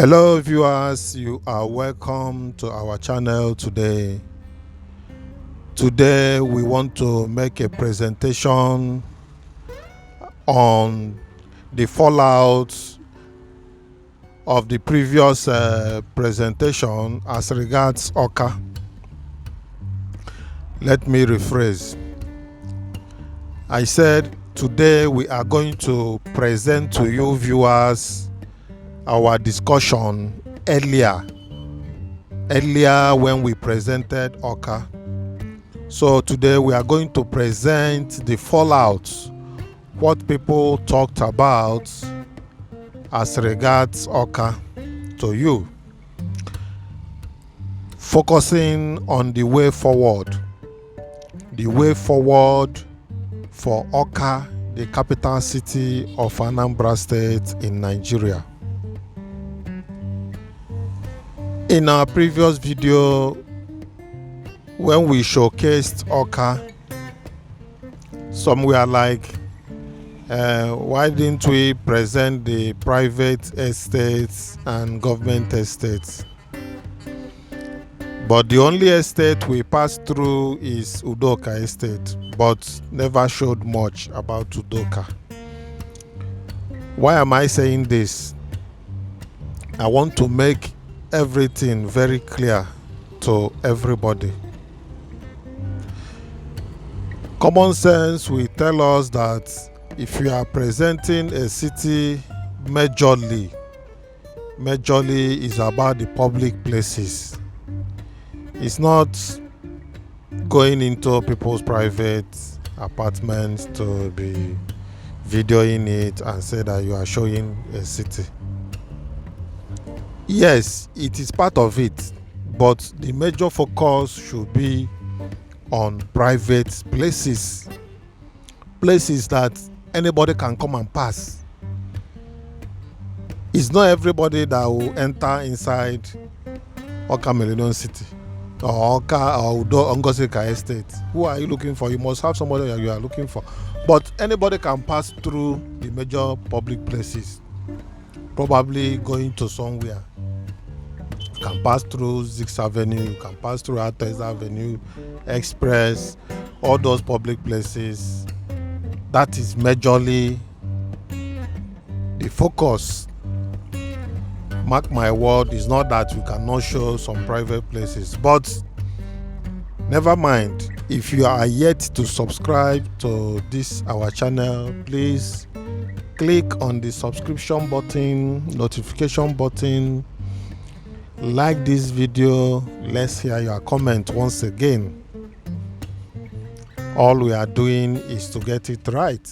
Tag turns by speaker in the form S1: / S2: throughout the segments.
S1: Hello viewers, you are welcome to our channel today. Today we want to make a presentation on the fallout of the previous presentation as regards Awka. Let me rephrase. I said today we are going to present to you viewers our discussion earlier when we presented Awka. So today we are going to present the fallout, what people talked about as regards Awka to you, focusing on the way forward for Awka, the capital city of Anambra State in Nigeria. In our previous video, when we showcased Awka, some were like, why didn't we present the private estates and government estates? But the only estate we passed through is Udoka estate, but never showed much about Udoka. Why am I saying this? I want to make everything very clear to everybody. Common sense will tell us that if you are presenting a city majorly is about the public places. It's not going into people's private apartments to be videoing it and say that you are showing a city. Yes, it is part of it, but the major focus should be on private places that anybody can come and pass. It's not everybody that will enter inside Awka Millennium City or Awka or Ngosika Estate. Who are you looking for? You must have somebody that you are looking for. But anybody can pass through the major public places, probably going to somewhere. You can pass through 6th Avenue, you can pass through Artes Avenue, Express, all those public places. That is majorly the focus. Mark my word, it's not that we cannot show some private places, but never mind. If you are yet to subscribe to this our channel, please click on the subscription button, notification button, like this video. Let's hear your comment once again. All we are doing is to get it right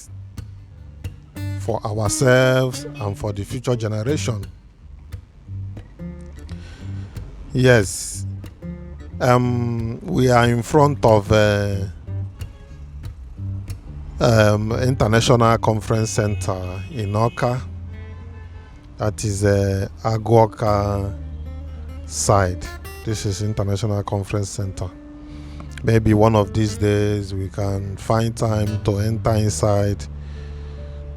S1: for ourselves and for the future generation. Yes, we are in front of International Conference Center in Awka. That is Awka side. This is International Conference Center. Maybe one of these days we can find time to enter inside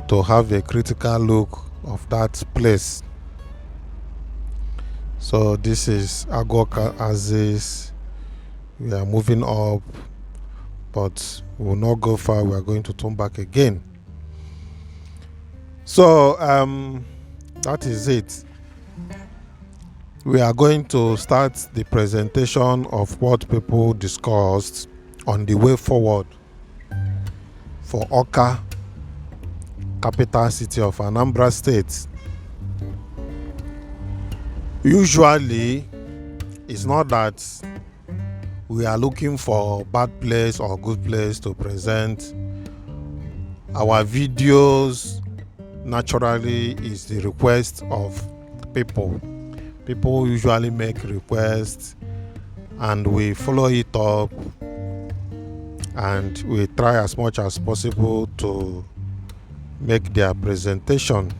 S1: to have a critical look of that place. So this is Awka Axis. We are moving up, but we will not go far. We are going to turn back again. So that is it. We are going to start the presentation of what people discussed on the way forward for Awka, capital city of Anambra State. Usually, it's not that we are looking for bad place or good place to present. Our videos naturally is the request of people. People usually make requests and we follow it up, and we try as much as possible to make their presentation.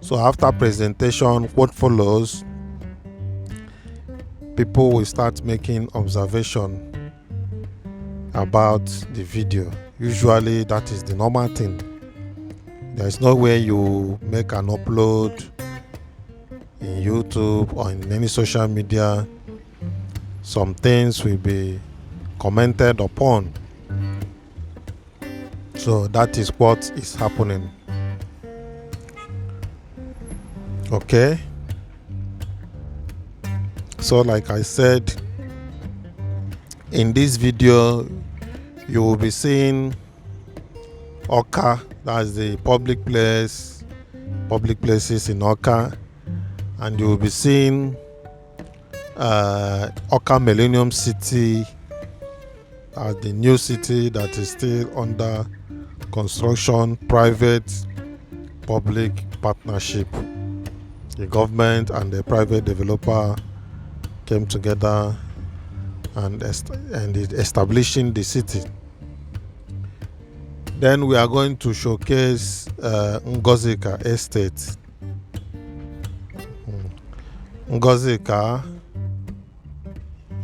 S1: So after presentation, what follows, people will start making observation about the video. Usually that is the normal thing. There is no way you make an upload in YouTube or in any social media, some things will be commented upon. So that is what is happening. Okay. So like I said, in this video you will be seeing Awka, that's the public places in Awka, and you will be seeing Awka Millennium City as the new city that is still under construction, private public partnership. The government and the private developer came together and establishing the city. Then we are going to showcase Ngozika Estate. Ngozika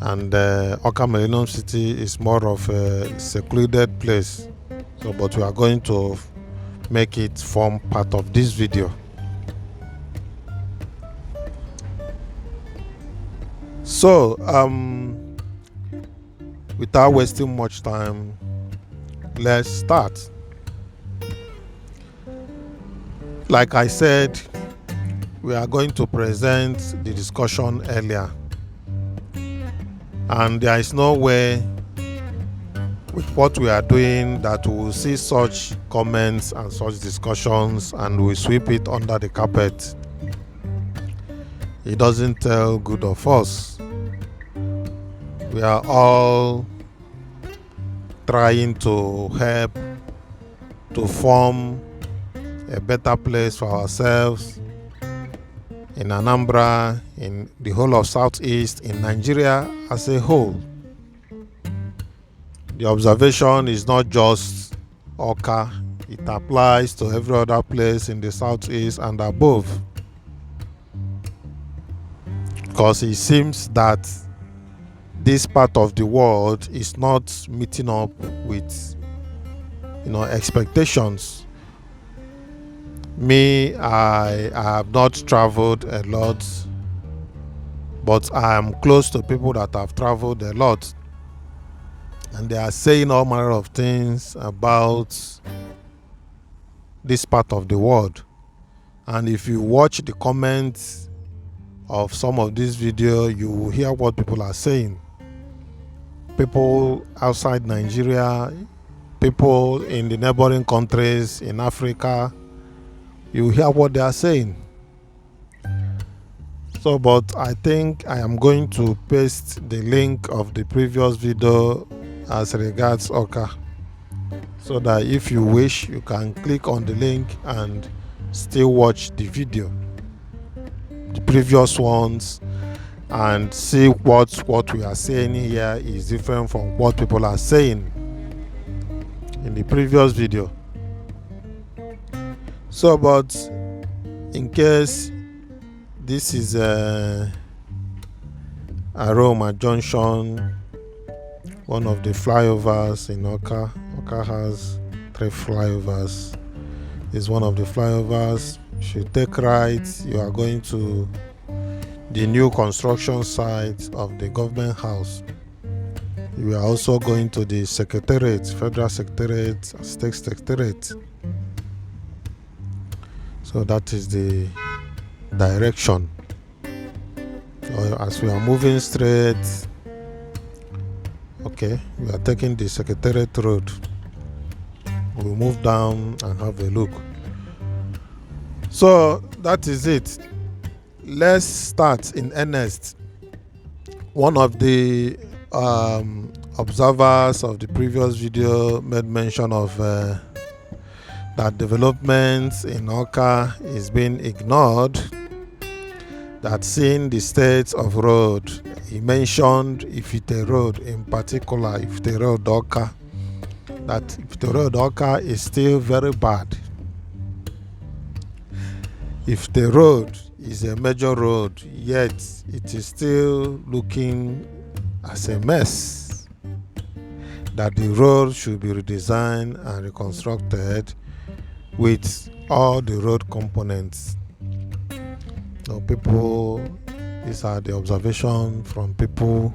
S1: and Awka Millennium City is more of a secluded place. So, but we are going to make it form part of this video. So, without wasting much time, let's start. Like I said, we are going to present the discussion earlier, and there is no way with what we are doing that we will see such comments and such discussions and we sweep it under the carpet. It doesn't tell good of us. We are all trying to help to form a better place for ourselves in Anambra, in the whole of Southeast, in Nigeria as a whole. The observation is not just Awka, it applies to every other place in the Southeast and above. Because it seems that this part of the world is not meeting up with expectations. Me, I have not traveled a lot, but I am close to people that have traveled a lot, and they are saying all manner of things about this part of the world. And if you watch the comments of some of these videos, you will hear what people are saying. People outside Nigeria, people in the neighboring countries in Africa, you hear what they are saying. So, but I think I am going to paste the link of the previous video as regards Awka, so that if you wish, you can click on the link and still watch the video, the previous ones, and see what we are saying here is different from what people are saying in the previous video. So, but in case this is Aroma Junction, one of the flyovers in Awka. Awka has 3 flyovers. It's one of the flyovers. If you take right, you are going to the new construction site of the government house. You are also going to the secretariat, federal secretariat, state secretariat. So that is the direction. As we are moving straight, okay, we are taking the secretariat road. We'll move down and have a look. So that is it. Let's start in earnest. One of the observers of the previous video made mention of that developments in Awka is being ignored, that seeing the state of road, he mentioned Ifite Road in particular, Ifite Road Awka, that Ifite Road Awka is still very bad. Ifite Road is a major road, yet it is still looking as a mess, that the road should be redesigned and reconstructed with all the road components. People, these are the observation from people.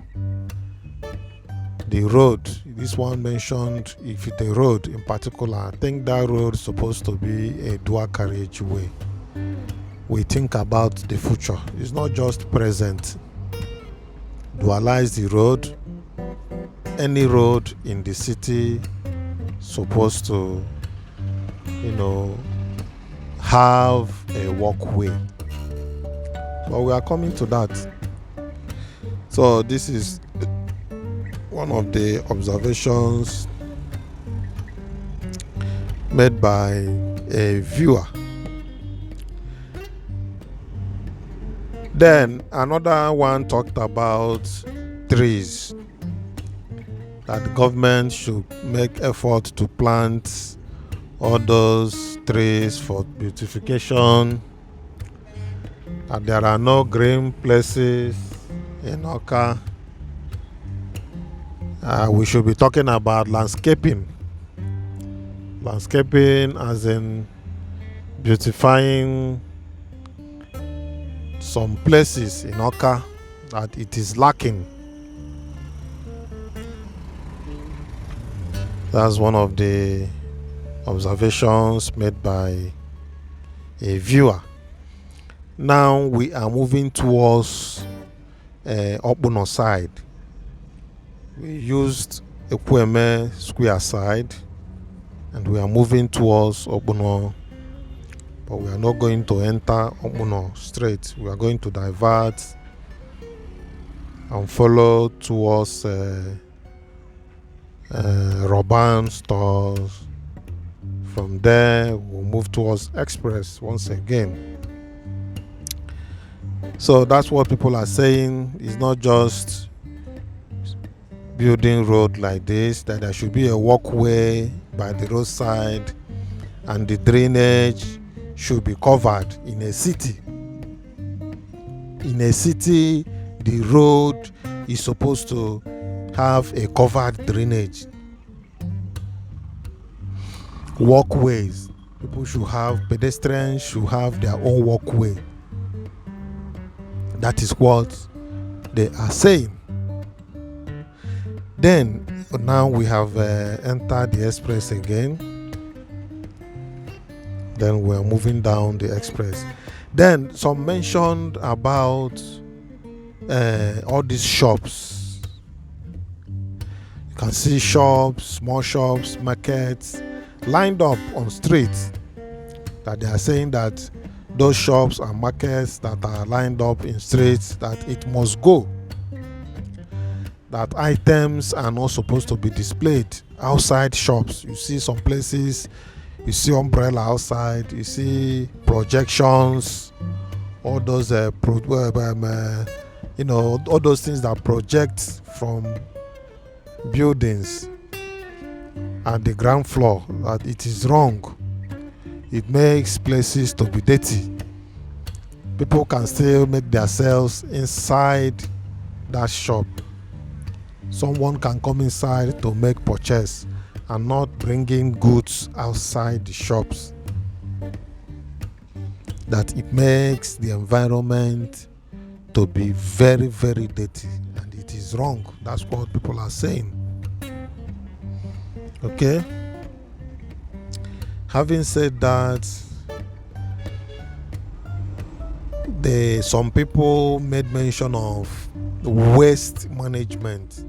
S1: The road, this one mentioned, if it's a road in particular, I think that road is supposed to be a dual carriageway. We think about the future. It's not just present. Dualize the road. Any road in the city supposed to, have a walkway. But we are coming to that. So this is one of the observations made by a viewer. Then another one talked about trees, that the government should make effort to plant all those trees for beautification, that there are no green places in Awka. We should be talking about landscaping as in beautifying some places in Awka that it is lacking. That's one of the observations made by a viewer. Now we are moving towards Okpuno side. We used Ekweme Square side and we are moving towards Okpuno, but we are not going to enter Okpuno straight. We are going to divert and follow towards Roban stores. From there we'll move towards Express once again. So that's what people are saying. It's not just building road like this, that there should be a walkway by the roadside and the drainage should be covered. In a city, the road is supposed to have a covered drainage. Walkways, pedestrians should have their own walkway. That is what they are saying. Then now we have entered the express again. Then we are moving down the express. Then some mentioned about all these shops. You can see shops, small shops, markets lined up on streets. That they are saying that those shops and markets that are lined up in streets, that it must go. That items are not supposed to be displayed outside shops. You see some places, you see umbrella outside, you see projections, all those all those things that project from buildings at the ground floor. That it is wrong. It makes places to be dirty. People can still make themselves inside that shop. Someone can come inside to make purchase and not bringing goods outside the shops. That it makes the environment to be very, very dirty, and it is wrong. That's what people are saying. Okay. Having said that, some people made mention of waste management.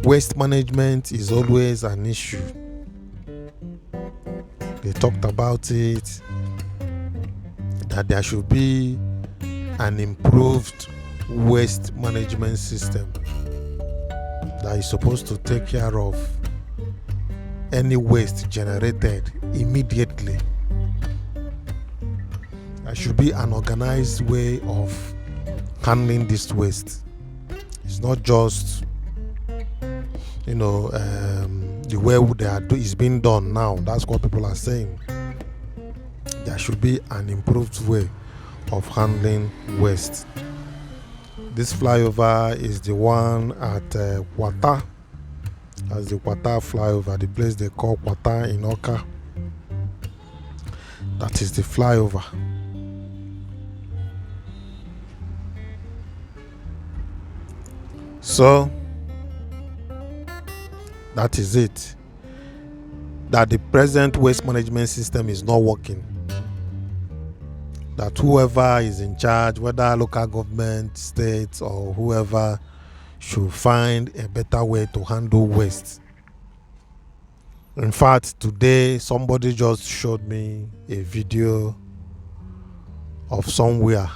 S1: Waste management is always an issue. They talked about it, that there should be an improved waste management system that is supposed to take care of any waste generated immediately. There should be an organized way of handling this waste. It's not just the way it's being done now. That's what people are saying. There should be an improved way of handling waste. This flyover is the one at Kwata. That's the Kwata flyover, the place they call Kwata in Awka. That is the flyover. So that is it. That the present waste management system is not working. That whoever is in charge, whether local government, states, or whoever, should find a better way to handle waste. In fact, today somebody just showed me a video of somewhere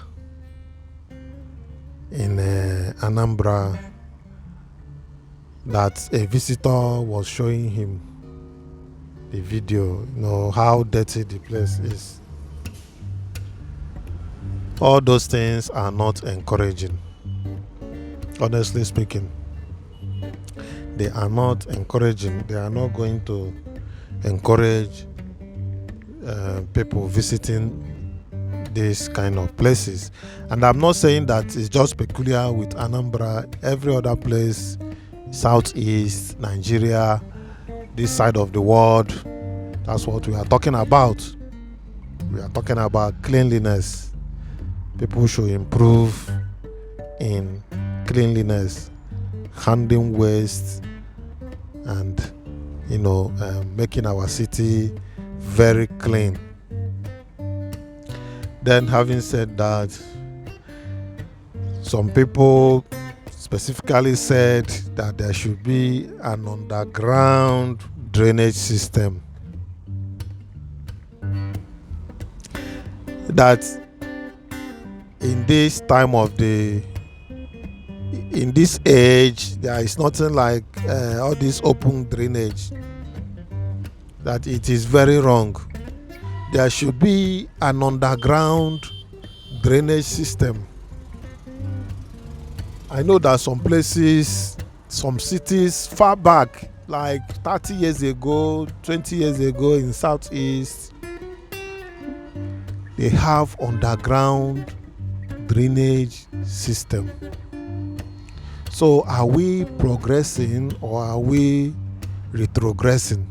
S1: in Anambra that a visitor was showing him the video, how dirty the place is. All those things are not encouraging. Honestly speaking, they are not encouraging. They are not going to encourage people visiting these kind of places. And I'm not saying that it's just peculiar with Anambra. Every other place, Southeast Nigeria, this side of the world, that's what we are talking about. We are talking about cleanliness. People should improve in cleanliness, handling waste, and making our city very clean. Then, having said that, some people specifically said that there should be an underground drainage system. That in this age, there is nothing like all this open drainage. That it is very wrong. There should be an underground drainage system. I know that some places, some cities far back, like 30 years ago, 20 years ago in Southeast, they have underground drainage system. So are we progressing or are we retrogressing?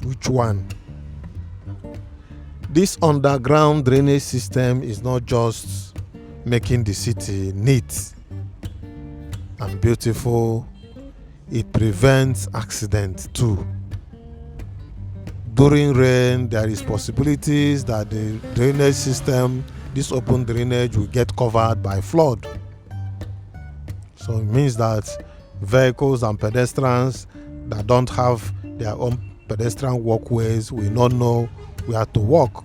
S1: Which one? This underground drainage system is not just making the city neat and beautiful, it prevents accidents too. During rain, there is possibilities that the drainage system, this open drainage, will get covered by flood. So it means that vehicles and pedestrians that don't have their own pedestrian walkways will not know where to walk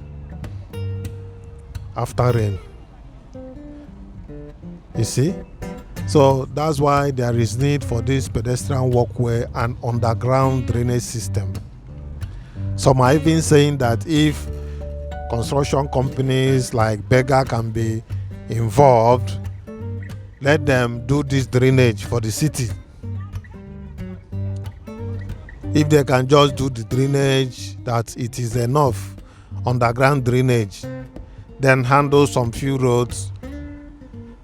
S1: after rain. You see? So that's why there is need for this pedestrian walkway and underground drainage system. Some are even saying that if construction companies like Berger can be involved, let them do this drainage for the city. If they can just do the drainage, that it is enough, underground drainage, then handle some few roads,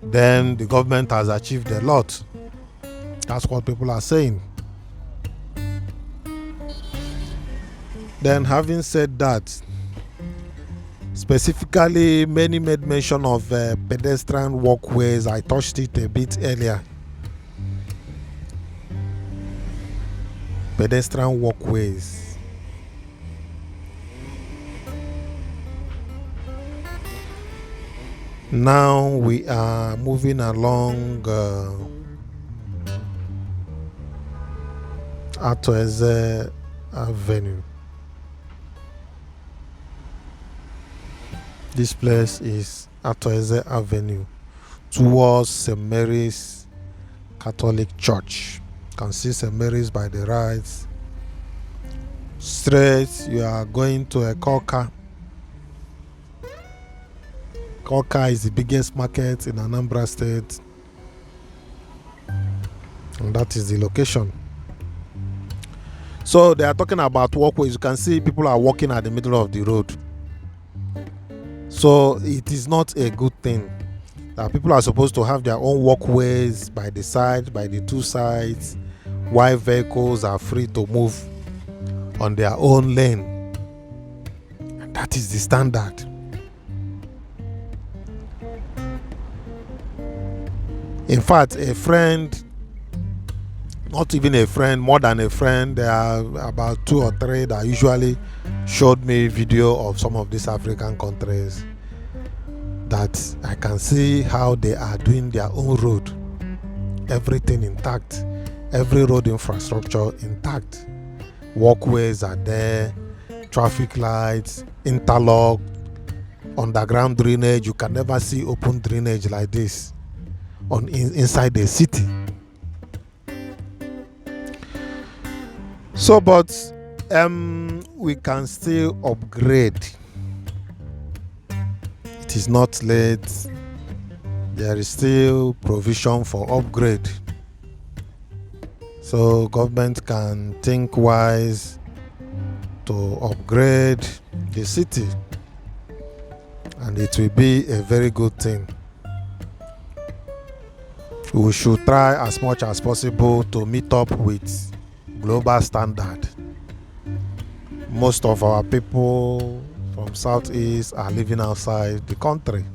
S1: then the government has achieved a lot. That's what people are saying. Then, having said that, specifically, many made mention of pedestrian walkways. I touched it a bit earlier. Pedestrian walkways. Now we are moving along Atoeze Avenue. This place is Atoeze Avenue towards St. Mary's Catholic Church. You can see St. Mary's by the right. Straight, you are going to Awka. Awka is the biggest market in Anambra State, and that is the location. So they are talking about walkways. You can see people are walking at the middle of the road. So it is not a good thing that people are supposed to have their own walkways by the side, by the two sides, while vehicles are free to move on their own lane. And that is the standard. In fact, a friend, not even a friend, more than a friend, there are about 2 or 3 that usually showed me video of some of these African countries that I can see how they are doing their own road. Everything intact, every road infrastructure intact. Walkways are there, traffic lights, interlock, underground drainage. You can never see open drainage like this inside the city. So, but we can still upgrade. It is not late. There is still provision for upgrade. So government can think wise to upgrade the city, and it will be a very good thing. We should try as much as possible to meet up with global standard. Most of our people from Southeast are living outside the country,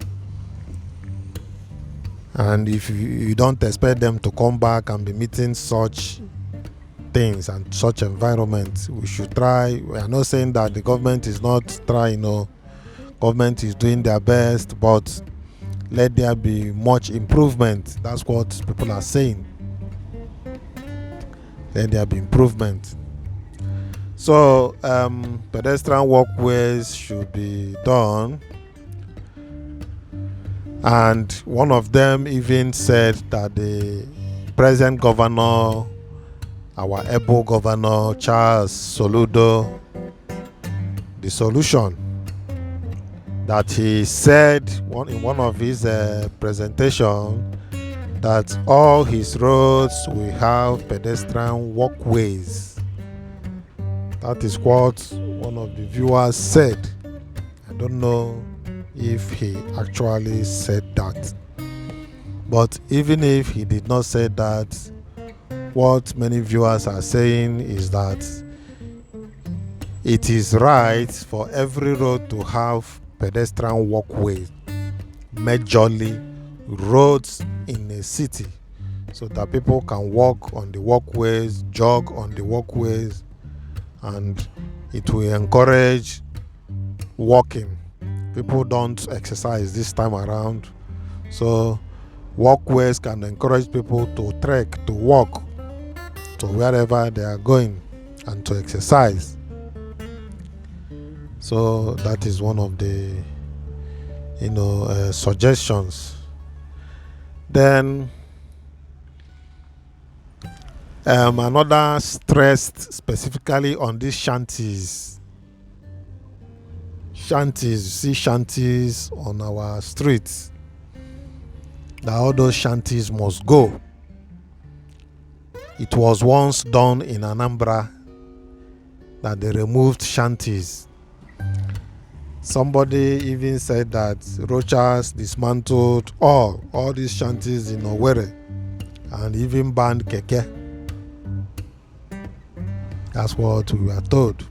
S1: and if you don't expect them to come back and be meeting such things and such environment, we should try. We are not saying that the government is not trying, government is doing their best, but let there be much improvement. That's what people are saying. Let there be improvement. So pedestrian walkways should be done, and one of them even said that the present governor, our able governor Charles Soludo, the solution that he said in one of his presentation, that all his roads will have pedestrian walkways. That is what one of the viewers said. I don't know if he actually said that, but even if he did not say that, what many viewers are saying is that it is right for every road to have pedestrian walkways, majorly roads in a city, so that people can walk on the walkways, jog on the walkways, and it will encourage walking. People don't exercise this time around, so walkways can encourage people to trek, to walk to wherever they are going, and to exercise. So that is one of the suggestions. Then another stressed specifically on these shanties. You see shanties on our streets, that all those shanties must go. It was once done in Anambra that they removed shanties. Somebody even said that Rochas dismantled all these shanties in Owerri and even banned keke. That's what we were told.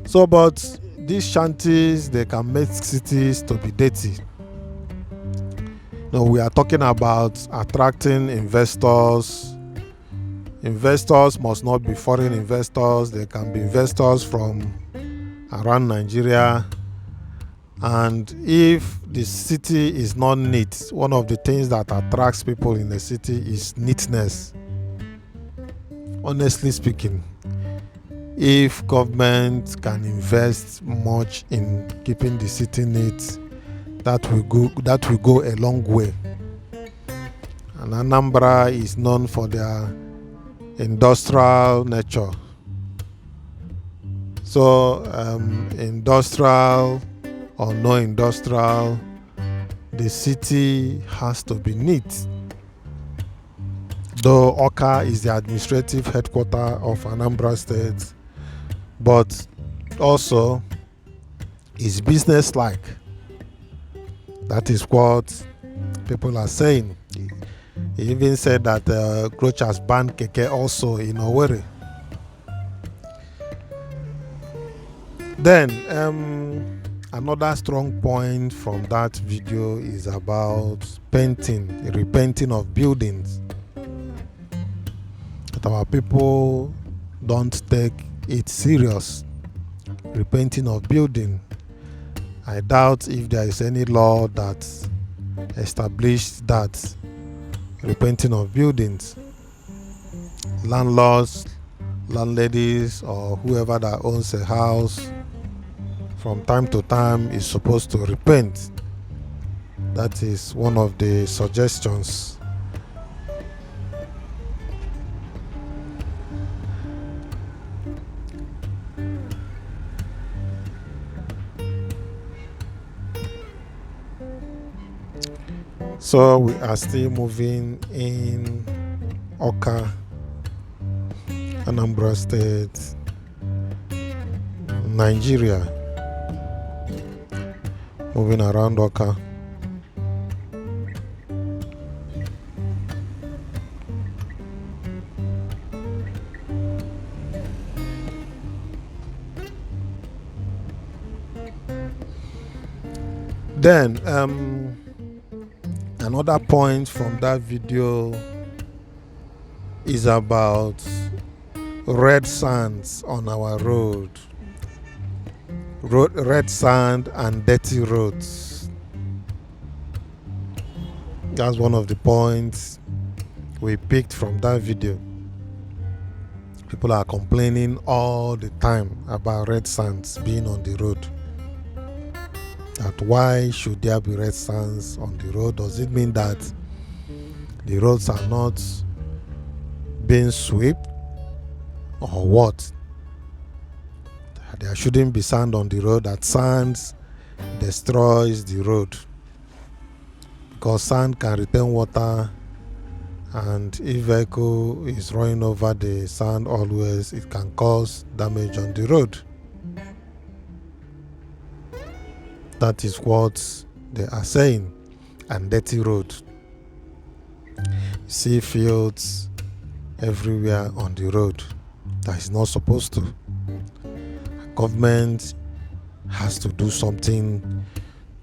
S1: So, but these shanties, they can make cities to be dirty. No, we are talking about attracting investors. Investors must not be foreign investors. They can be investors from around Nigeria. And if the city is not neat, one of the things that attracts people in the city is neatness. Honestly speaking, if government can invest much in keeping the city neat, that will go a long way. And Anambra is known for their industrial nature. So industrial or no industrial, the city has to be neat. Though Awka is the administrative headquarters of Anambra State, but also is business-like. That is what people are saying. He even said that Roach has banned keke also in Owerri. Then another strong point from that video is about repainting of buildings. That our people don't take it serious. Repainting of building. I doubt if there is any law that established that repainting of buildings. Landlords, landladies, or whoever that owns a house from time to time is supposed to repaint. That is one of the suggestions. So we are still moving in Awka, Anambra State, Nigeria. Moving around Awka. Then another point from that video is about red sands on our road. Red sand and dirty roads. That's one of the points we picked from that video. People are complaining all the time about red sands being on the road. That why should there be red sands on the road? Does it mean that the roads are not being swept, or what? There shouldn't be sand on the road, that sand destroys the road, because sand can retain water, and if vehicle is running over the sand always, it can cause damage on the road. That is what they are saying. And dirty road. You see fields everywhere on the road. That is not supposed to. Government has to do something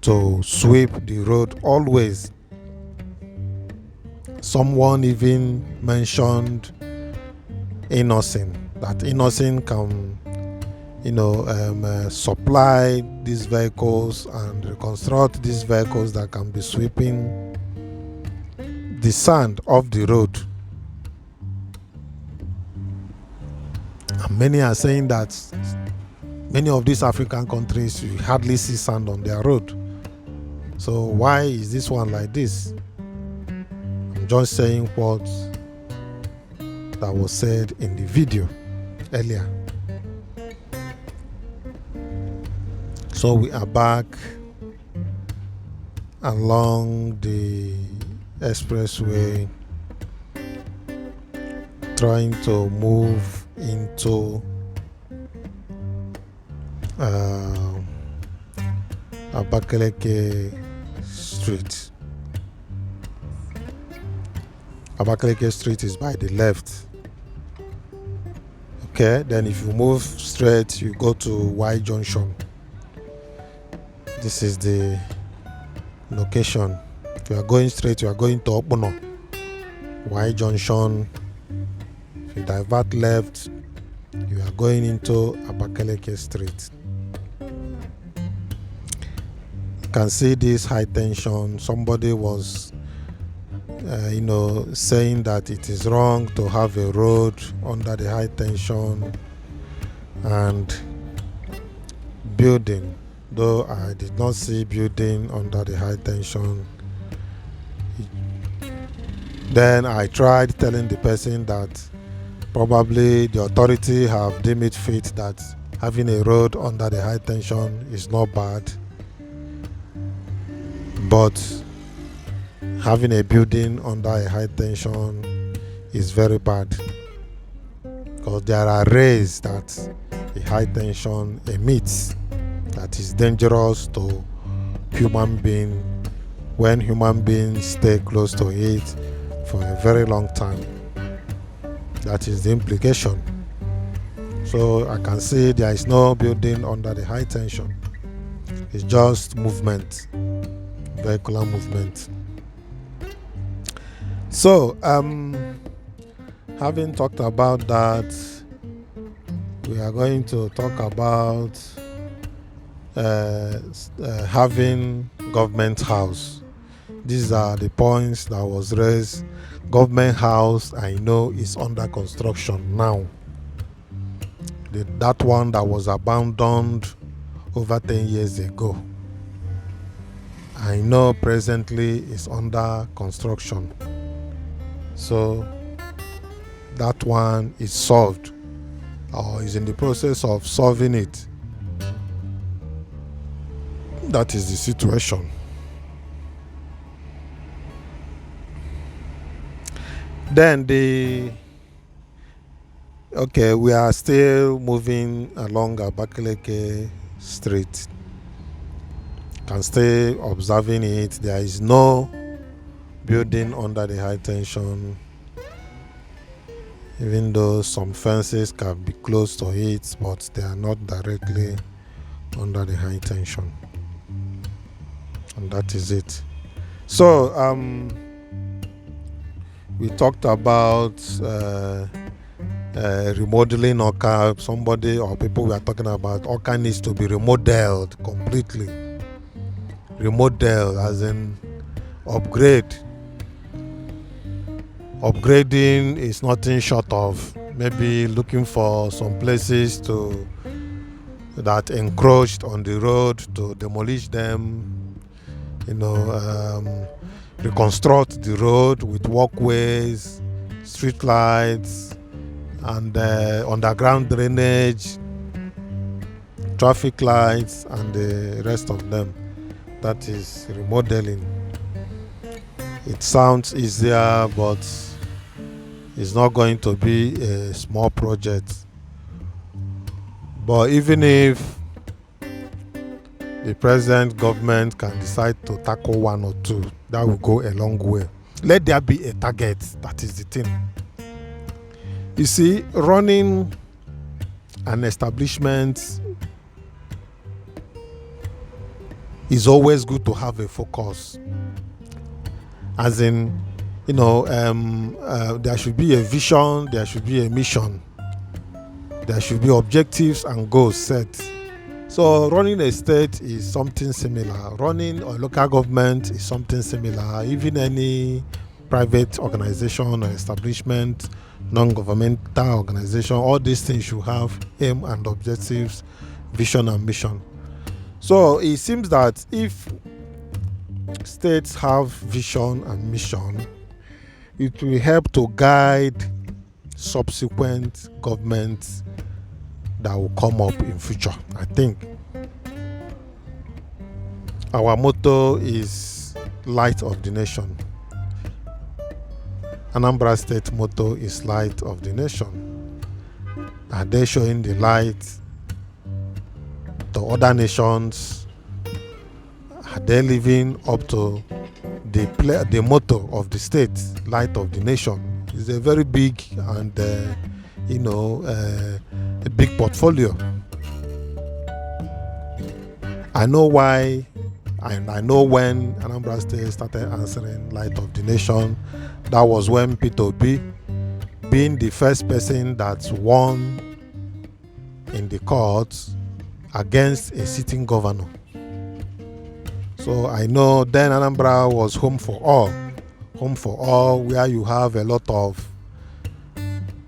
S1: to sweep the road always. Someone even mentioned innocent, that innocent can supply these vehicles and reconstruct these vehicles that can be sweeping the sand off the road. And many are saying that many of these African countries, you hardly see sand on their road. So why is this one like this? I'm just saying what that was said in the video earlier. So we are back along the expressway, trying to move into Abakaleke Street. Abakaleke Street is by the left. Okay, then if you move straight, you go to Y Junction. This is the location. If you are going straight, you are going to Okpono, Y Junction. If you divert left, you are going into Abakaleke Street. You can see this high tension. Somebody was saying that it is wrong to have a road under the high tension and building. Though I did not see building under the high tension. Then I tried telling the person that probably the authority have deemed it fit that having a road under the high tension is not bad, but having a building under a high tension is very bad, because there are rays that the high tension emits that is dangerous to human being when human beings stay close to it for a very long time. That is the implication. So I can see there is no building under the high tension. It's just movement, vehicular movement. So having talked about that, we are going to talk about having government house. These are the points that was raised. Government house, I know, is under construction now. That one that was abandoned over 10 years ago, I know presently is under construction. So that one is solved, or is in the process of solving it. That is the situation. Then we are still moving along Abakaleke Street. Can stay observing it. There is no building under the high tension, even though some fences can be close to it, but they are not directly under the high tension. And that is it. So we talked about remodeling Awka. Somebody or people we are talking about, Awka needs to be remodeled completely. Remodel as in upgrade. Upgrading is nothing short of maybe looking for some places that encroached on the road, to demolish them, reconstruct the road with walkways, street lights, and underground drainage, traffic lights, and the rest of them. That is remodeling. It sounds easier, but it's not going to be a small project. But even if the present government can decide to tackle one or two, that will go a long way. Let there be a target. That is the thing. You see, running an establishment is always good to have a focus. As in, there should be a vision, there should be a mission, there should be objectives and goals set. So running a state is something similar. Running a local government is something similar. Even any private organization or establishment, non-governmental organization, all these things should have aim and objectives, vision and mission. So it seems that if states have vision and mission, it will help to guide subsequent governments that will come up in future. I think our motto is light of the nation. Anambra State motto is light of the nation. Are they showing the light to other nations? Are they living up to the motto of the state, light of the nation? It's a very big and a big portfolio. I know why, and I know when Anambra State started answering light of the nation. That was when Peter Obi, being the first person that won in the courts against a sitting governor. So I know then Anambra was home for all, where you have a lot of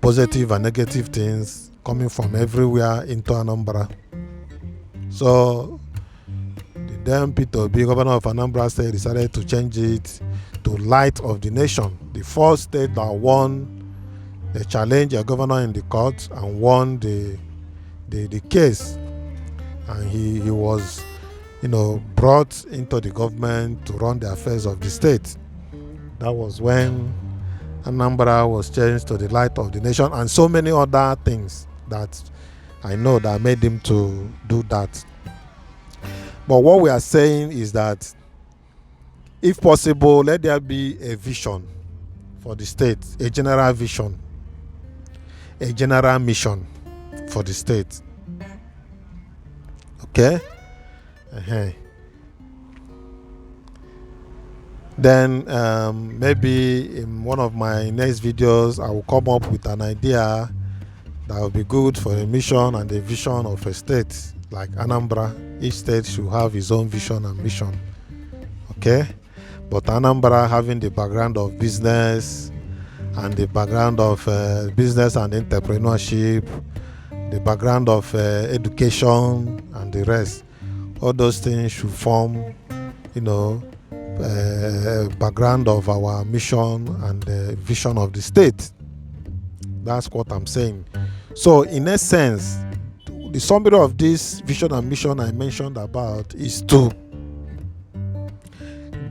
S1: positive and negative things coming from everywhere into Anambra. So the then Peter Obi, governor of Anambra State, decided to change it to light of the nation. The first state that won the challenge a governor in the court and won the case, and he was brought into the government to run the affairs of the state. That was when Anambra was changed to the light of the nation, and so many other things that I know that made him to do that. But what we are saying is that if possible, let there be a vision for the state, a general vision, a general mission. for the state. Okay. Uh-huh. Then maybe in one of my next videos I will come up with an idea that will be good for a mission and a vision of a state like Anambra. Each state should have its own vision and mission. Okay. But Anambra having the background of business and the background of business and entrepreneurship, the background of education and the rest, all those things should form, background of our mission and the vision of the state. That's what I'm saying. So in essence, the summary of this vision and mission I mentioned about is to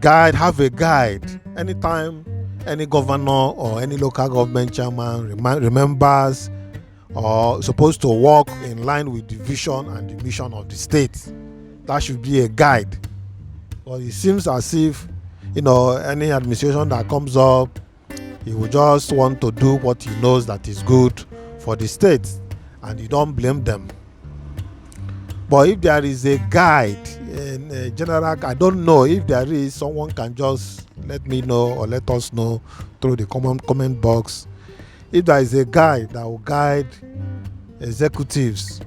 S1: have a guide. Anytime any governor or any local government chairman remembers or supposed to work in line with the vision and the mission of the state, that should be a guide. But it seems as if any administration that comes up, he will just want to do what he knows that is good for the state, and you don't blame them. But if there is a guide in a general, I don't know if there is, someone can just let me know or let us know through the comment box. If there is a guide that will guide executives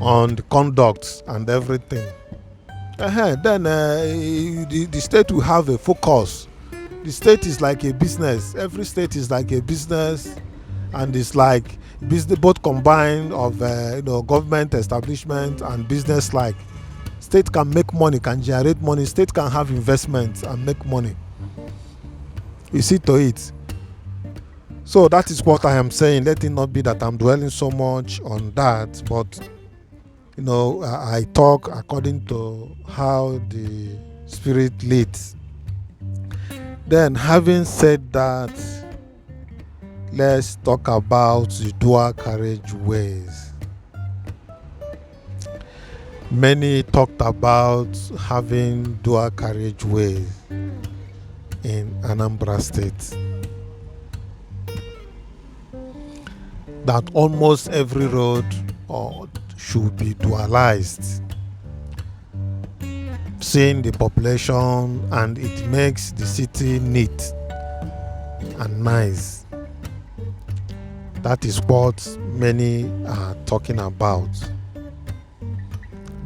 S1: on the conduct and everything, then the state will have a focus. The state is like a business. Every state is like a business, and it's like business, both combined of government establishment and business. Like state can make money, can generate money. State can have investments and make money. You see to it. So that is what I am saying. Let it not be that I'm dwelling so much on that, but I talk according to how the Spirit leads. Then, having said that, let's talk about the dual carriageways. Many talked about having dual carriageways in Anambra State. That almost every road should be dualized, seeing the population, and it makes the city neat and nice. That is what many are talking about.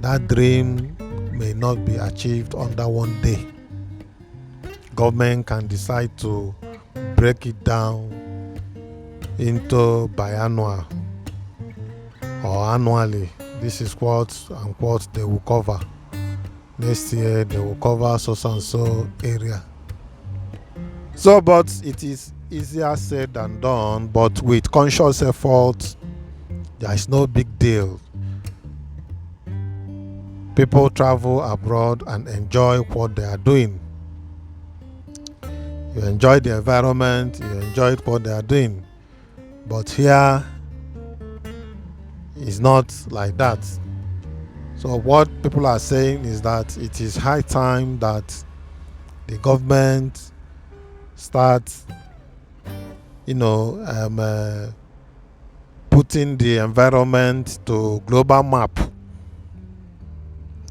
S1: That dream may not be achieved under one day. Government can decide to break it down into biannual or annually. This is what they will cover. Next year they will cover so and so area. So, but it is easier said than done. But with conscious effort, there is no big deal. People travel abroad and enjoy what they are doing. You enjoy the environment, you enjoy what they are doing. But here is not like that. So what people are saying is that it is high time that the government starts, putting the environment to global map.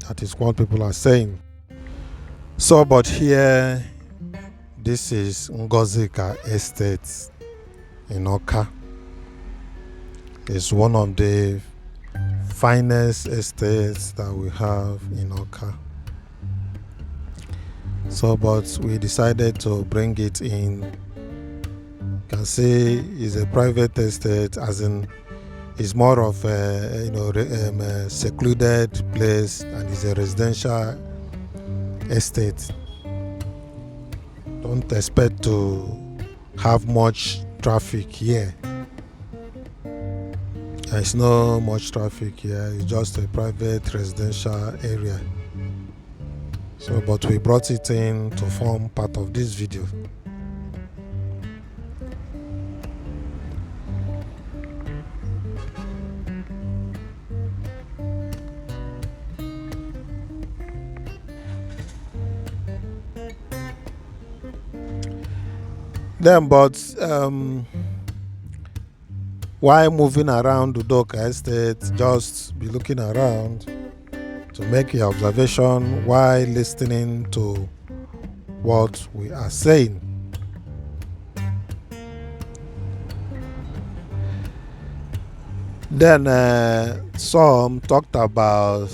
S1: That is what people are saying. So, but here, this is Ngozika Estate in Awka. It's one of the finest estates that we have in Awka. So, but we decided to bring it in. You can say it's a private estate, as in it's more of a secluded place, and it's a residential estate. Don't expect to have much traffic here. There's no much traffic here. It's just a private residential area. So, but we brought it in to form part of this video. Then, but While moving around Udoka Estate, just be looking around to make your observation while listening to what we are saying. Then some talked about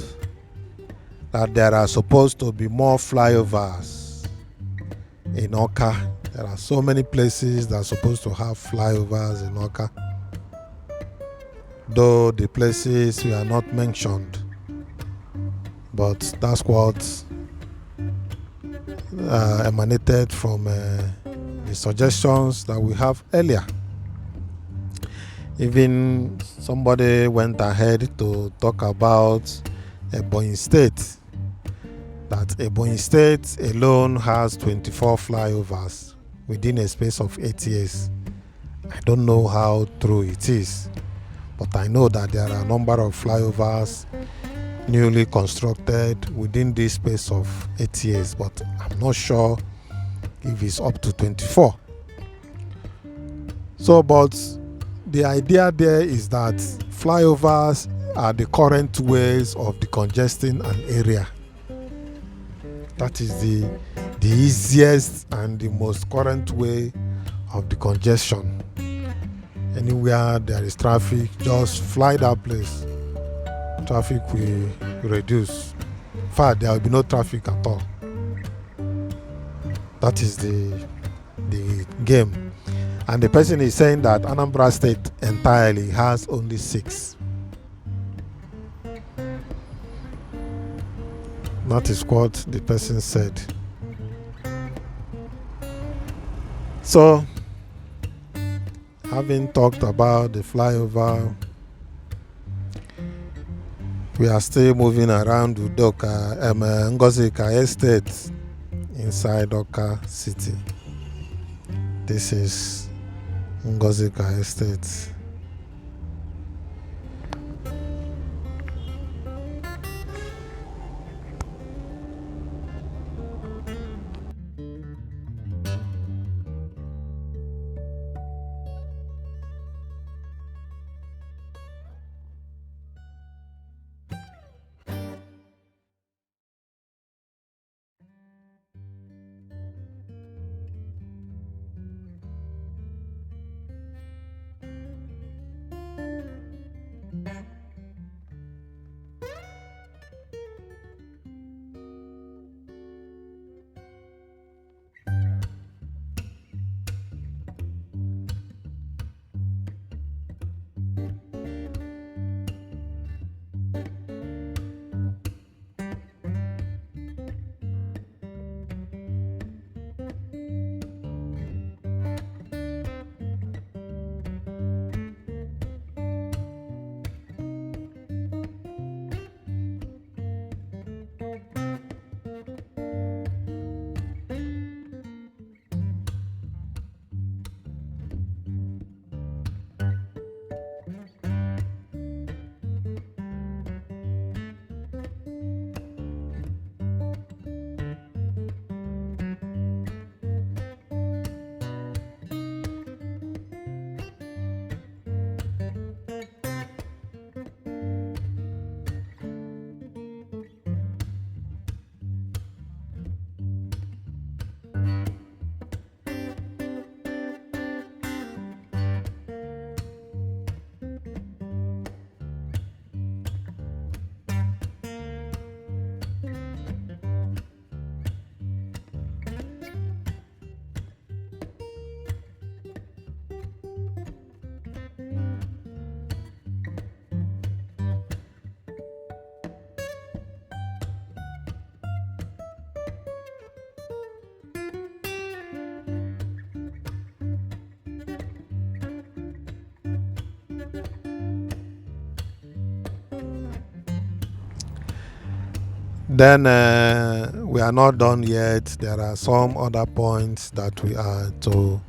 S1: that there are supposed to be more flyovers in Awka. There are so many places that are supposed to have flyovers in Awka, though the places were not mentioned. But that's what emanated from the suggestions that we have earlier. Even somebody went ahead to talk about Ebonyi State, that Ebonyi State alone has 24 flyovers within a space of 8 years. I don't know how true it is, but I know that there are a number of flyovers newly constructed within this space of 8 years, but I'm not sure if it's up to 24. So, but the idea there is that flyovers are the current ways of decongesting an area. That is the easiest and the most current way of decongestion. Anywhere there is traffic, just fly that place. Traffic will reduce. In fact, there will be no traffic at all. That is the game. And the person is saying that Anambra State entirely has only 6. That is what the person said. So, having talked about the flyover, we are still moving around Udoka, Ngozika Estate inside Awka City. This is Ngozika Estate. Then we are not done yet. There are some other points that we are to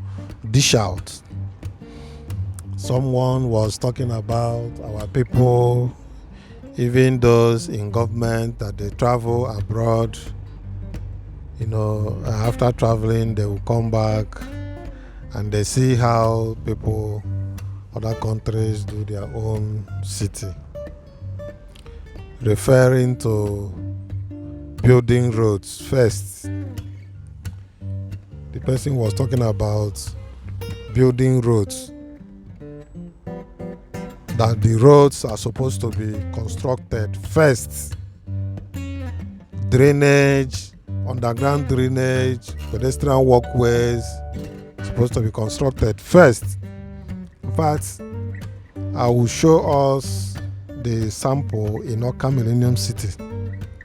S1: dish out. Someone was talking about our people, even those in government, that they travel abroad. After traveling, they will come back and they see how people other countries do their own city, referring to building roads first. The person was talking about building roads, that the roads are supposed to be constructed first. Drainage, underground drainage, pedestrian walkways supposed to be constructed first. In fact, I will show us the sample in Awka Millennium City.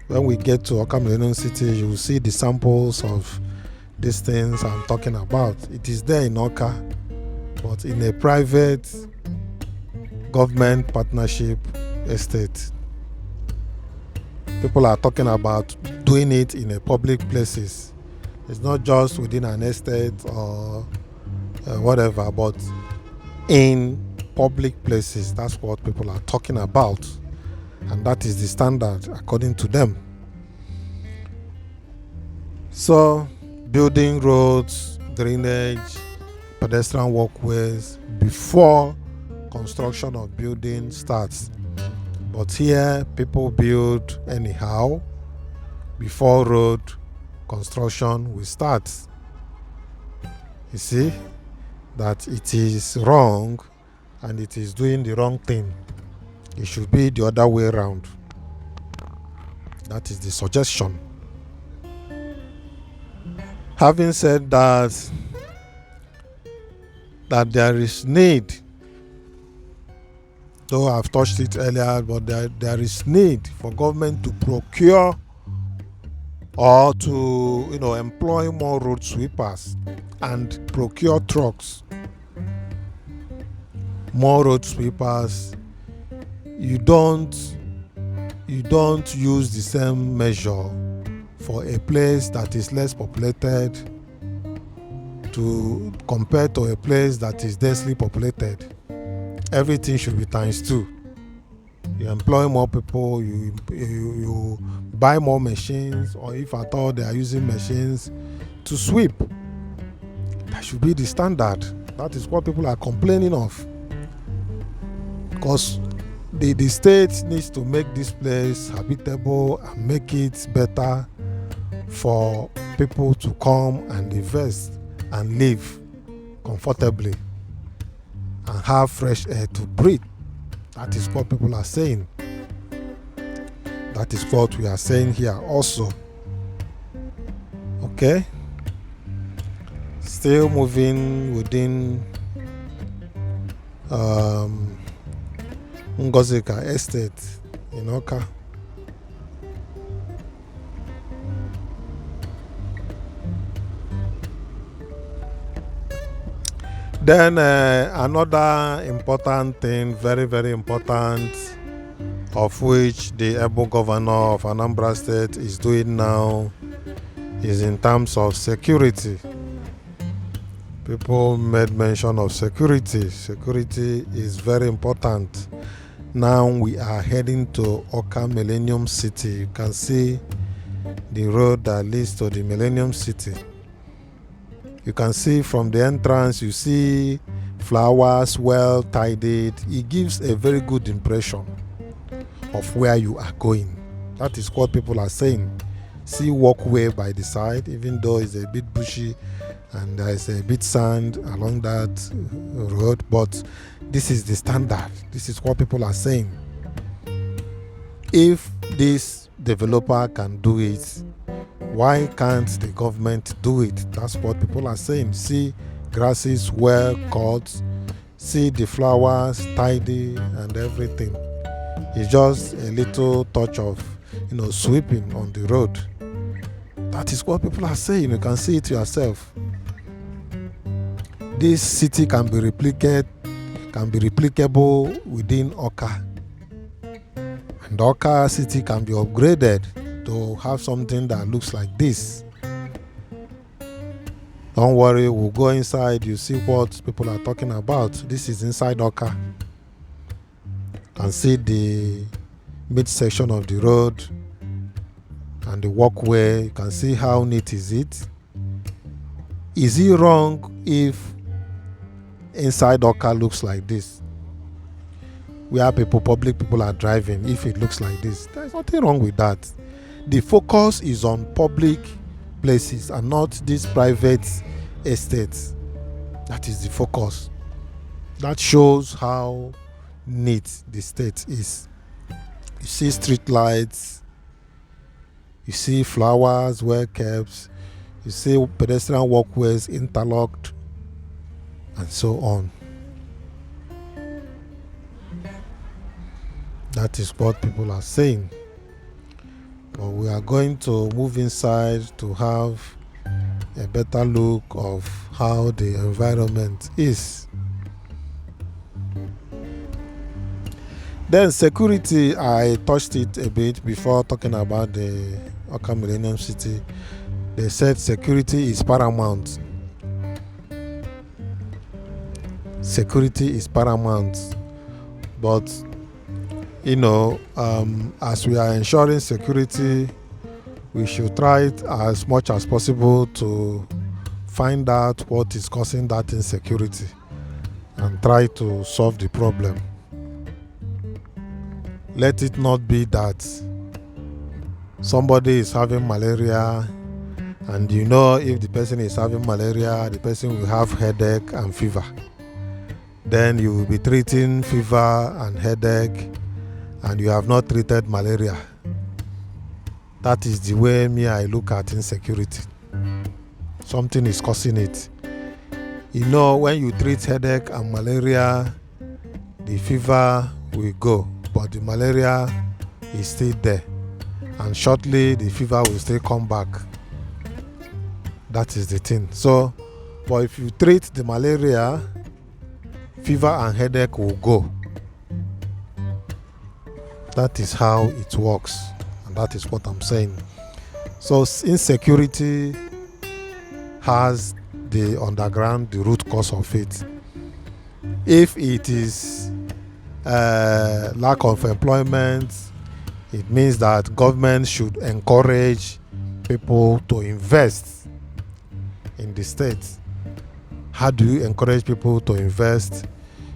S1: When we get to Awka Millennium City, you will see the samples of these things I'm talking about. It is there in Awka, but in a private government partnership estate. People are talking about doing it in a public places. It's not just within an estate or whatever, but in public places. That's what people are talking about, and that is the standard according to them. So, building roads, drainage, pedestrian walkways before construction of building starts. But here people build anyhow before road construction will start. You see that it is wrong, and it is doing the wrong thing. It should be the other way around. That is the suggestion. Having said that there is need, though I've touched it earlier, but there is need for government to procure or to employ more road sweepers and procure trucks. More road sweepers. You don't use the same measure for a place that is less populated to compare to a place that is densely populated. Everything should be times 2. You employ more people, you buy more machines, or if at all they are using machines to sweep. That should be the standard. That is what people are complaining of. Because the state needs to make this place habitable and make it better for people to come and invest and live comfortably and have fresh air to breathe. That is what people are saying. That is what we are saying here also. Okay? Still moving within Ngozika Estate in Awka. Then another important thing, very, very important, of which the able governor of Anambra State is doing now, is in terms of security. People made mention of security. Security is very important. Now we are heading to Awka Millennium City. You can see the road that leads to the Millennium City. You can see from the entrance, you see flowers well tidied. It gives a very good impression of where you are going. That is what people are saying. See walkway by the side, even though it's a bit bushy and there is a bit sand along that road, but this is the standard. This is what people are saying. If this developer can do it, why can't the government do it? That's what people are saying. See grasses well cut, see the flowers tidy and everything. It's just a little touch of sweeping on the road. That is what people are saying. You can see it yourself. This city can be replicable within Awka. And Awka city can be upgraded to have something that looks like this. Don't worry, we'll go inside. You see what people are talking about. This is inside Awka. You can see the midsection of the road and the walkway. You can see how neat is it. Is it wrong if inside Awka looks like this, where public people are driving, if it looks like this, there's nothing wrong with that. The focus is on public places and not these private estates. That is the focus. That shows how neat the state is. You see street lights, you see flowers well kept, you see pedestrian walkways interlocked, and so on. That is what people are saying. But we are going to move inside to have a better look of how the environment is. Then security, I touched it a bit before talking about the Awka Millennium City. They said security is paramount. Security is paramount. But as we are ensuring security, we should try it as much as possible to find out what is causing that insecurity and try to solve the problem. Let it not be that somebody is having malaria, and if the person is having malaria, the person will have headache and fever. Then you will be treating fever and headache, and you have not treated malaria. That is the way I look at insecurity. Something is causing it. When you treat headache and malaria, the fever will go, but the malaria is still there, and shortly the fever will still come back. That is the thing. But if you treat the malaria, fever and headache will go. That is how it works, and that is what I'm saying. So insecurity has the underground, the root cause of it. If it is lack of employment, it means that government should encourage people to invest in the state. How do you encourage people to invest?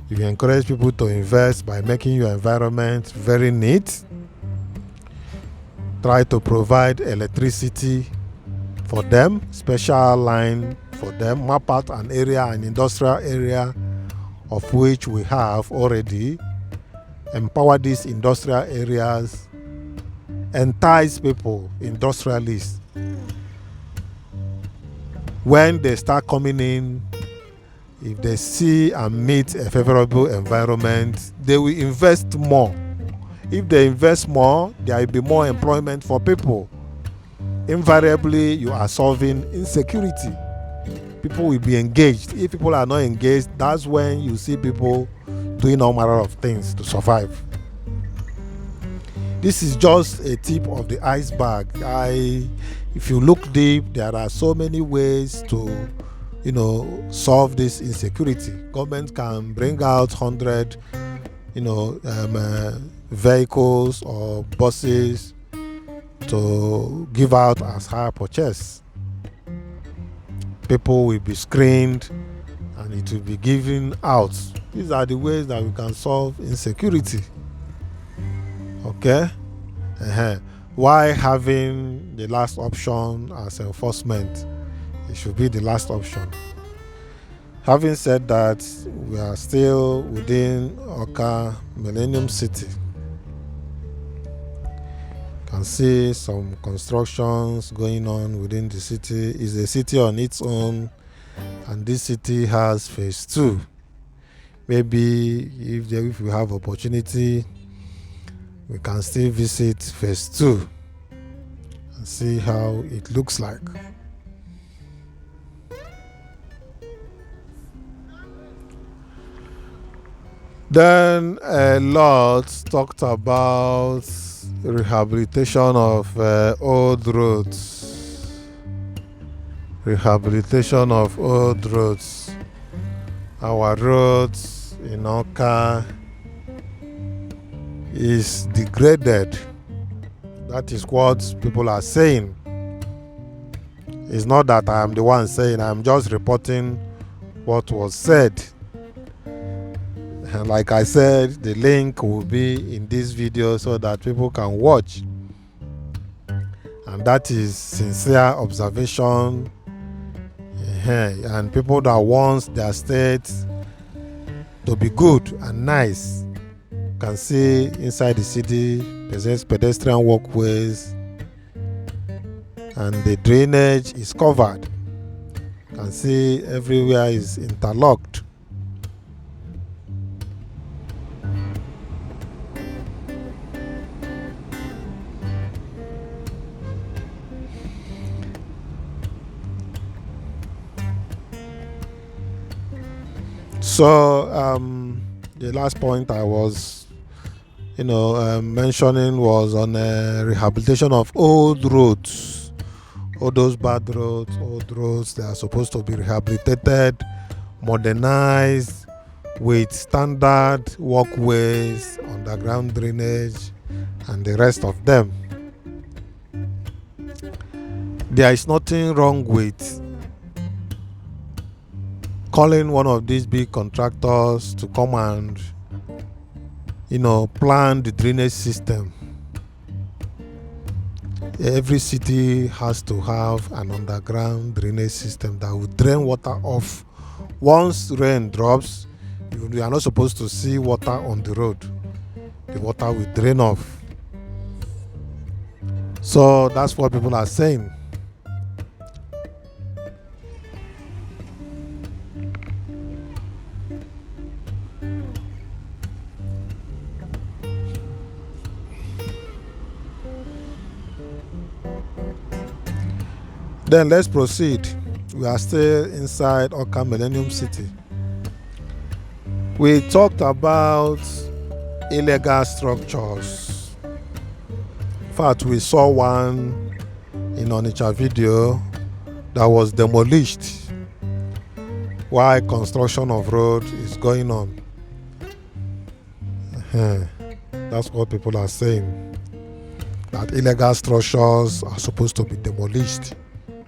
S1: You encourage people to invest by making your environment very neat. Try to provide electricity for them, special line for them, map out an area, an industrial area of which we have already. Empower these industrial areas, entice people, industrialists. When they start coming in, if they see and meet a favorable environment, they will invest more. If they invest more, there will be more employment for people. Invariably, you are solving insecurity. People will be engaged. If people are not engaged, that's when you see people doing all manner of things to survive. This is just a tip of the iceberg. If you look deep, there are so many ways to solve this insecurity. Government can bring out 100 vehicles or buses to give out as hire purchase. People will be screened and it will be given out. These are the ways that we can solve insecurity. Okay? Why having the last option as enforcement? It should be the last option. Having said that, we are still within Awka Millennium City. You can see some constructions going on within the city. It's a city on its own, and this city has phase 2. Maybe if we have opportunity, we can still visit phase 2 and see how it looks like. Then a lot talked about rehabilitation of old roads. Rehabilitation of old roads. Our roads in Awka is degraded. That is what people are saying. It's not that I am the one saying, I'm just reporting what was said. And like I said, the link will be in this video so that people can watch. And that is sincere observation. And people that want their state to be good and nice can see inside the city pedestrian walkways, and the drainage is covered. You can see everywhere is interlocked. So the last point I was mentioning was on rehabilitation of old roads. All those bad roads, old roads, they are supposed to be rehabilitated, modernized with standard walkways, underground drainage, and the rest of them. There is nothing wrong with calling one of these big contractors to come and plan the drainage system. Every city has to have an underground drainage system that will drain water off. Once rain drops, you are not supposed to see water on the road. The water will drain off. So that's what people are saying. Then let's proceed. We are still inside Awka Millennium City. We talked about illegal structures. In fact, we saw one in Onitsha video that was demolished while construction of road is going on. That's what people are saying, that illegal structures are supposed to be demolished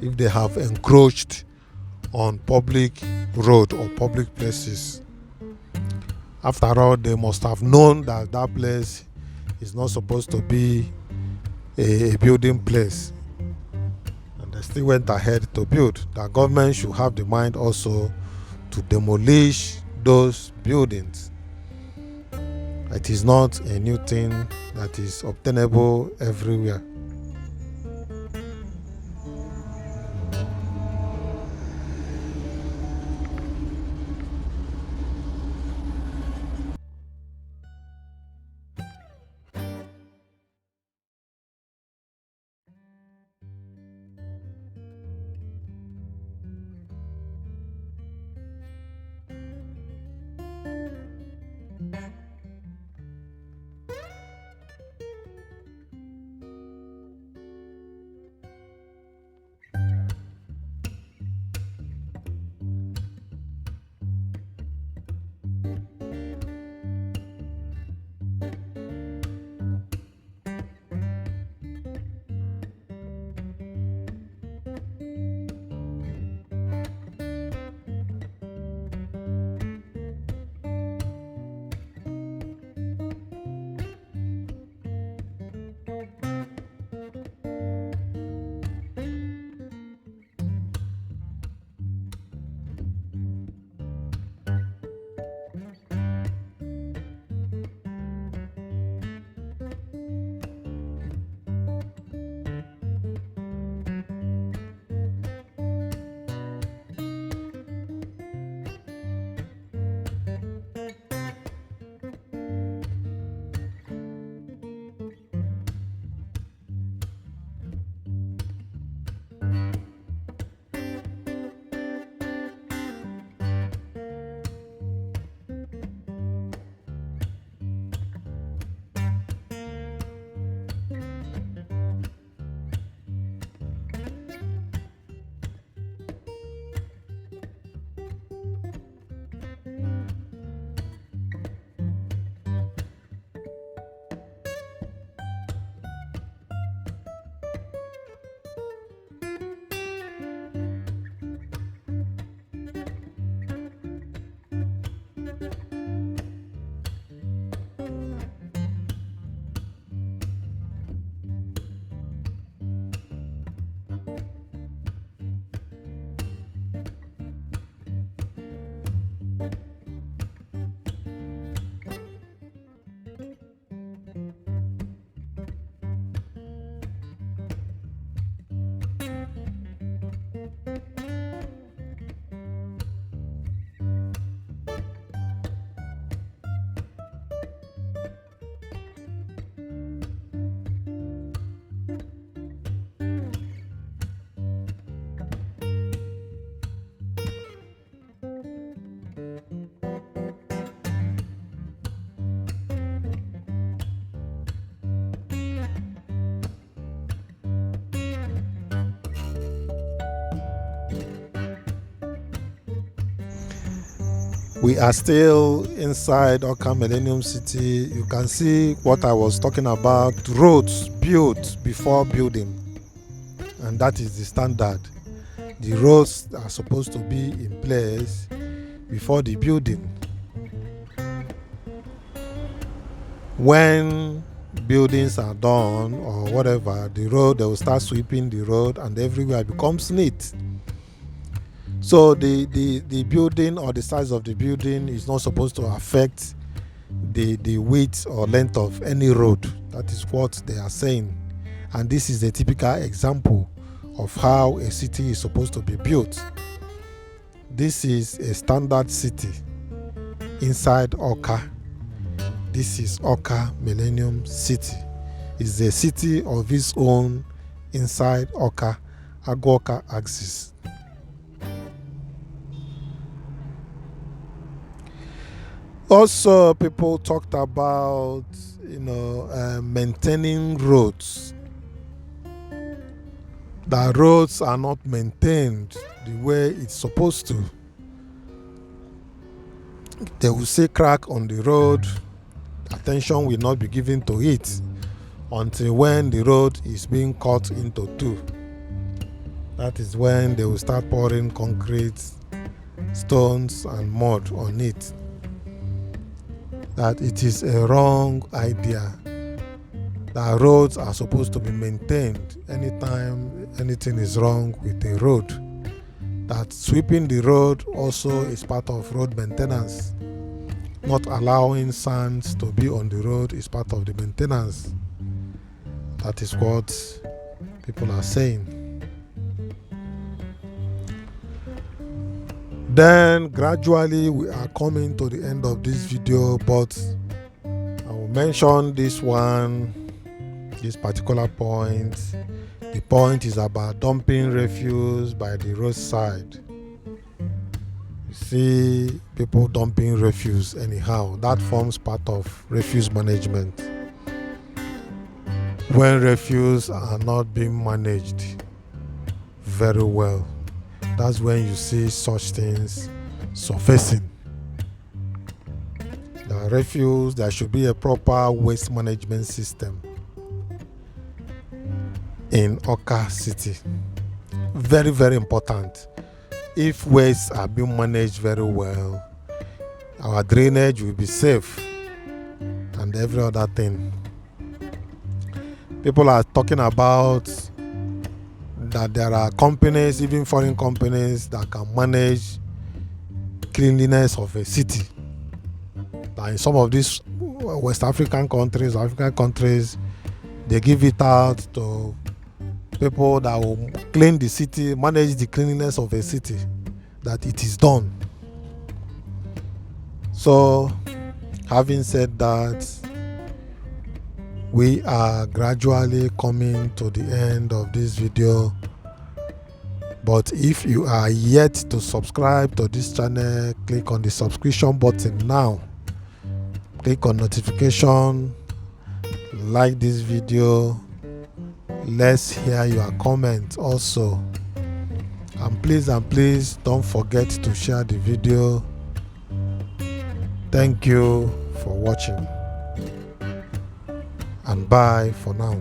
S1: if they have encroached on public road or public places. After all, they must have known that that place is not supposed to be a building place, and they still went ahead to build. The government should have the mind also to demolish those buildings. It is not a new thing that is obtainable everywhere. We are still inside Awka Millennium City. You can see what I was talking about, roads built before building, and that is the standard. The roads are supposed to be in place before the building. When buildings are done or whatever, the road, they will start sweeping the road and everywhere becomes neat. So the building or the size of the building is not supposed to affect the width or length of any road. That is what they are saying. And this is a typical example of how a city is supposed to be built. This is a standard city inside Awka. This is Awka Millennium City. It's a city of its own inside Awka, Awka axis. Also, people talked about maintaining roads. The roads are not maintained the way it's supposed to. They will say crack on the road. Attention will not be given to it until when the road is being cut into two. That is when they will start pouring concrete, stones and mud on it. That it is a wrong idea. The roads are supposed to be maintained anytime anything is wrong with the road. That sweeping the road also is part of road maintenance. Not allowing sands to be on the road is part of the maintenance. That is what people are saying. Then gradually we are coming to the end of this video, but I will mention this particular point. The point is about dumping refuse by the roadside. You see people dumping refuse anyhow. That forms part of refuse management. When refuse are not being managed very well, that's when you see such things surfacing. The refuse, there should be a proper waste management system in Awka City. Very, very important. If wastes are being managed very well, our drainage will be safe and every other thing. People are talking about that there are companies, even foreign companies, that can manage cleanliness of a city. That in some of these West African countries, they give it out to people that will clean the city, manage the cleanliness of a city, that it is done. So, having said that, we are gradually coming to the end of this video. But if you are yet to subscribe to this channel, click on the subscription button now. Click on notification, like this video. Let's hear your comments also. And please don't forget to share the video. Thank you for watching. And bye for now.